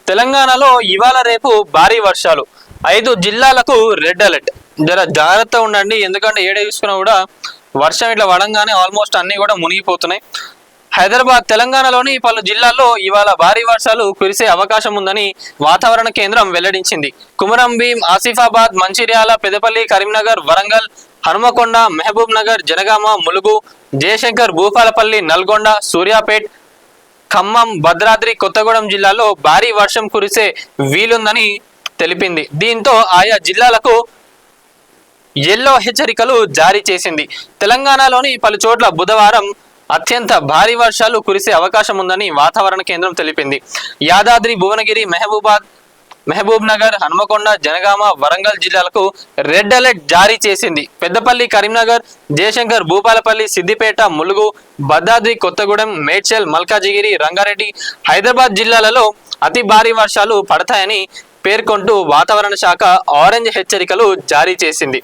తెలంగాణలో ఇవాళ రేపు భారీ వర్షాలు 5 జిల్లాలకు రెడ్ అలర్ట్. జర జాగ్రత్త ఉండండి, ఎందుకంటే ఏడ చూసుకున్నా కూడా వర్షం ఇట్లా పడంగానే ఆల్మోస్ట్ అన్ని కూడా మునిగిపోతున్నాయి. హైదరాబాద్ తెలంగాణలోని పలు జిల్లాల్లో ఇవాళ భారీ వర్షాలు కురిసే అవకాశం ఉందని వాతావరణ కేంద్రం వెల్లడించింది. కుమరం భీం, ఆసిఫాబాద్, మంచిర్యాల, పెద్దపల్లి, కరీంనగర్, వరంగల్, హనుమకొండ, మహబూబ్ నగర్, జనగామ, ములుగు, జయశంకర్, భూపాలపల్లి, నల్గొండ, సూర్యాపేట్, ఖమ్మం, భద్రాద్రి కొత్తగూడెం జిల్లాలో భారీ వర్షం కురిసే వీలుందని తెలిపింది. దీంతో ఆయా జిల్లాలకు ఎల్లో హెచ్చరికలు జారీ చేసింది. తెలంగాణలోని పలు చోట్ల బుధవారం అత్యంత భారీ వర్షాలు కురిసే అవకాశం ఉందని వాతావరణ కేంద్రం తెలిపింది. యాదాద్రి, భువనగిరి, మహబూబ్ నగర్, హనుమకొండ, జనగామ, వరంగల్ జిల్లాలకు రెడ్ అలర్ట్ జారీ చేసింది. పెద్దపల్లి, కరీంనగర్, జయశంకర్, భూపాలపల్లి, సిద్దిపేట, ములుగు, భద్రాద్రి కొత్తగూడెం, మేడ్చల్, మల్కాజిగిరి, రంగారెడ్డి, హైదరాబాద్ జిల్లాలలో అతి భారీ వర్షాలు పడతాయని పేర్కొంటూ వాతావరణ శాఖ ఆరెంజ్ హెచ్చరికలు జారీ చేసింది.